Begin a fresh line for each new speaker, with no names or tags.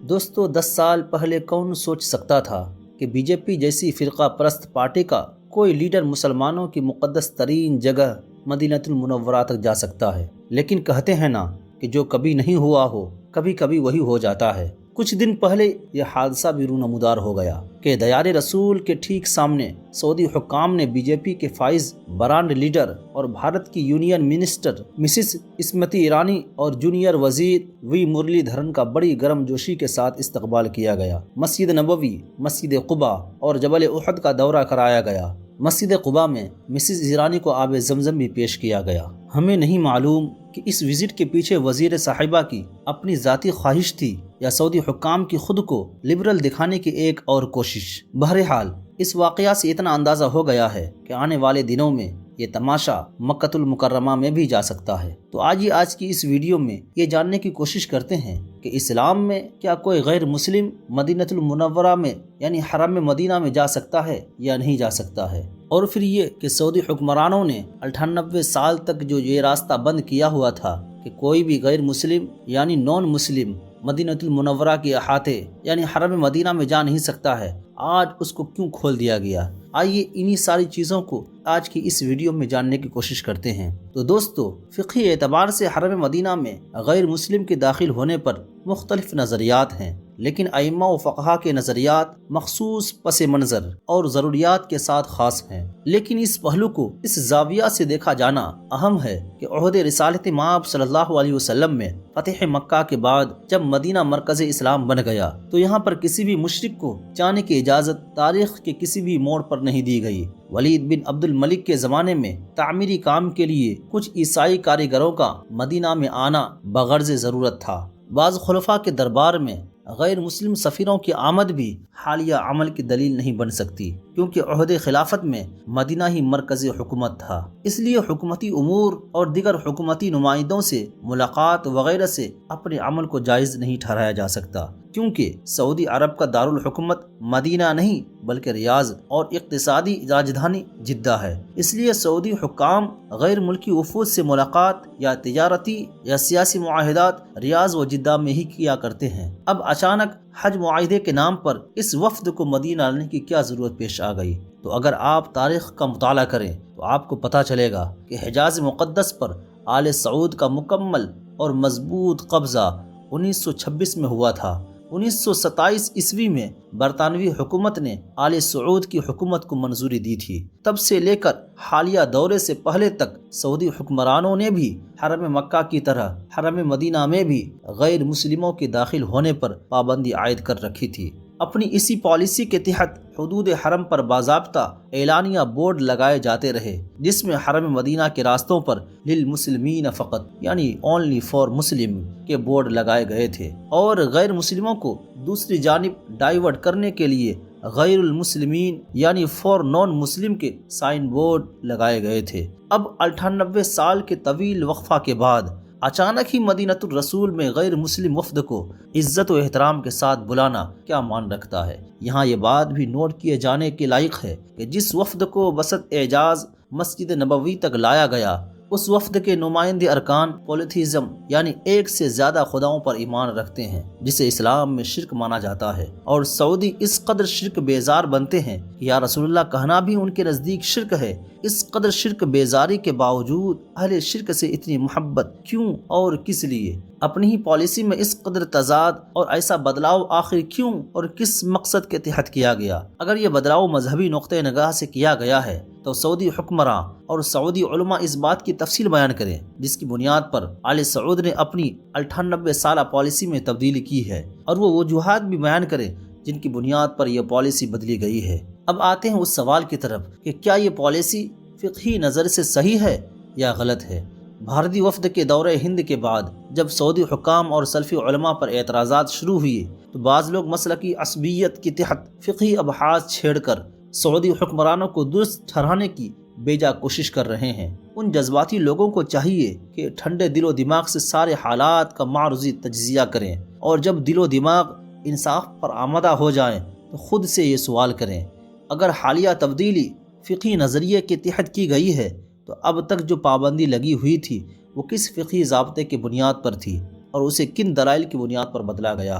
دوستو 10 سال پہلے کون سوچ سکتا تھا کہ بی جے پی جیسی فرقہ پرست پارٹی کا کوئی لیڈر مسلمانوں کی مقدس ترین جگہ مدینہ المنورہ تک جا سکتا ہے۔ لیکن کہتے ہیں نا کہ جو کبھی نہیں ہوا ہو کبھی کبھی وہی ہو جاتا ہے۔ کچھ دن پہلے یہ حادثہ بھی رونمودار ہو گیا کہ دیار رسول کے ٹھیک سامنے سعودی حکام نے بی جے پی کے فائز برانڈ لیڈر اور بھارت کی یونین منسٹر مسز اسمرتی ایرانی اور جونیئر وزیر وی مرلی دھرن کا بڑی گرم جوشی کے ساتھ استقبال کیا گیا۔ مسجد نبوی، مسجد قباء اور جبل احد کا دورہ کرایا گیا۔ مسجد قباء میں مسز ایرانی کو آب زمزم بھی پیش کیا گیا۔ ہمیں نہیں معلوم کہ اس وزٹ کے پیچھے وزیر صاحبہ کی اپنی ذاتی خواہش تھی یا سعودی حکام کی خود کو لبرل دکھانے کی ایک اور کوشش۔ بہرحال اس واقعہ سے اتنا اندازہ ہو گیا ہے کہ آنے والے دنوں میں یہ تماشا مکۃ المکرمہ میں بھی جا سکتا ہے۔ تو آج کی اس ویڈیو میں یہ جاننے کی کوشش کرتے ہیں کہ اسلام میں کیا کوئی غیر مسلم مدینہ المنورہ میں یعنی حرم مدینہ میں جا سکتا ہے یا نہیں جا سکتا ہے، اور پھر یہ کہ سعودی حکمرانوں نے 98 سال تک جو یہ راستہ بند کیا ہوا تھا کہ کوئی بھی غیر مسلم یعنی نان مسلم مدینہ المنورہ کے احاطے یعنی حرم مدینہ میں جا نہیں سکتا ہے، آج اس کو کیوں کھول دیا گیا؟ آئیے انہی ساری چیزوں کو آج کی اس ویڈیو میں جاننے کی کوشش کرتے ہیں۔ تو دوستو، فقہی اعتبار سے حرم مدینہ میں غیر مسلم کے داخل ہونے پر مختلف نظریات ہیں، لیکن ائمہ و فقہا کے نظریات مخصوص پس منظر اور ضروریات کے ساتھ خاص ہیں۔ لیکن اس پہلو کو اس زاویہ سے دیکھا جانا اہم ہے کہ عہد رسالت مآب صلی اللہ علیہ وسلم میں فتح مکہ کے بعد جب مدینہ مرکز اسلام بن گیا تو یہاں پر کسی بھی مشرک کو جانے کی اجازت تاریخ کے کسی بھی موڑ پر نہیں دی گئی۔ ولید بن عبد الملک کے زمانے میں تعمیری کام کے لیے کچھ عیسائی کاریگروں کا مدینہ میں آنا بغرض ضرورت تھا۔ بعض خلفاء کے دربار میں غیر مسلم سفیروں کی آمد بھی حالیہ عمل کی دلیل نہیں بن سکتی، کیونکہ عہد خلافت میں مدینہ ہی مرکز حکومت تھا۔ اس لیے حکومتی امور اور دیگر حکومتی نمائندوں سے ملاقات وغیرہ سے اپنے عمل کو جائز نہیں ٹھہرایا جا سکتا، کیونکہ سعودی عرب کا دارالحکومت مدینہ نہیں بلکہ ریاض اور اقتصادی راجدھانی جدہ ہے۔ اس لیے سعودی حکام غیر ملکی وفود سے ملاقات یا تجارتی یا سیاسی معاہدات ریاض و جدہ میں ہی کیا کرتے ہیں۔ اب اچانک حج معاہدے کے نام پر اس وفد کو مدینہ لانے کی کیا ضرورت پیش آ گئی؟ تو اگر آپ تاریخ کا مطالعہ کریں تو آپ کو پتہ چلے گا کہ حجاز مقدس پر آل سعود کا مکمل اور مضبوط قبضہ 1926 میں ہوا تھا۔ 1927 عیسوی میں برطانوی حکومت نے آل سعود کی حکومت کو منظوری دی تھی۔ تب سے لے کر حالیہ دورے سے پہلے تک سعودی حکمرانوں نے بھی حرم مکہ کی طرح حرم مدینہ میں بھی غیر مسلموں کے داخل ہونے پر پابندی عائد کر رکھی تھی۔ اپنی اسی پالیسی کے تحت حدود حرم پر باضابطہ اعلانیہ بورڈ لگائے جاتے رہے، جس میں حرم مدینہ کے راستوں پر للمسلمین فقط یعنی اونلی فار مسلم کے بورڈ لگائے گئے تھے، اور غیر مسلموں کو دوسری جانب ڈائیورٹ کرنے کے لیے غیر المسلمین یعنی فار نان مسلم کے سائن بورڈ لگائے گئے تھے۔ اب 98 سال کے طویل وقفہ کے بعد اچانک ہی مدینہ الرسول میں غیر مسلم وفد کو عزت و احترام کے ساتھ بلانا کیا مان رکھتا ہے؟ یہاں یہ بات بھی نوٹ کیے جانے کے لائق ہے کہ جس وفد کو بسط اعجاز مسجد نبوی تک لایا گیا، اس وفد کے نمائندے ارکان پولیتھیزم یعنی ایک سے زیادہ خداؤں پر ایمان رکھتے ہیں، جسے اسلام میں شرک مانا جاتا ہے، اور سعودی اس قدر شرک بیزار بنتے ہیں کہ یا رسول اللہ کہنا بھی ان کے نزدیک شرک ہے۔ اس قدر شرک بیزاری کے باوجود اہل شرک سے اتنی محبت کیوں اور کس لیے؟ اپنی ہی پالیسی میں اس قدر تضاد اور ایسا بدلاؤ آخر کیوں اور کس مقصد کے تحت کیا گیا؟ اگر یہ بدلاؤ مذہبی نقطہ نگاہ سے کیا گیا ہے تو سعودی حکمراں اور سعودی علماء اس بات کی تفصیل بیان کریں جس کی بنیاد پر آل سعود نے اپنی 98 سالہ پالیسی میں تبدیلی کی ہے، اور وہ وجوہات بھی بیان کریں جن کی بنیاد پر یہ پالیسی بدلی گئی ہے۔ اب آتے ہیں اس سوال کی طرف کہ کیا یہ پالیسی فقہی نظر سے صحیح ہے یا غلط ہے؟ بھارتی وفد کے دورہ ہند کے بعد جب سعودی حکام اور سلفی علماء پر اعتراضات شروع ہوئے تو بعض لوگ مسلکی عصبیت کے تحت فقہی ابحاث چھیڑ کر سعودی حکمرانوں کو درست ٹھہرانے کی بیجا کوشش کر رہے ہیں۔ ان جذباتی لوگوں کو چاہیے کہ ٹھنڈے دل و دماغ سے سارے حالات کا معروضی تجزیہ کریں، اور جب دل و دماغ انصاف پر آمادہ ہو جائیں تو خود سے یہ سوال کریں، اگر حالیہ تبدیلی فقہی نظریے کے تحت کی گئی ہے تو اب تک جو پابندی لگی ہوئی تھی وہ کس فقہی ضابطے کی بنیاد پر تھی اور اسے کن دلائل کی بنیاد پر بدلا گیا؟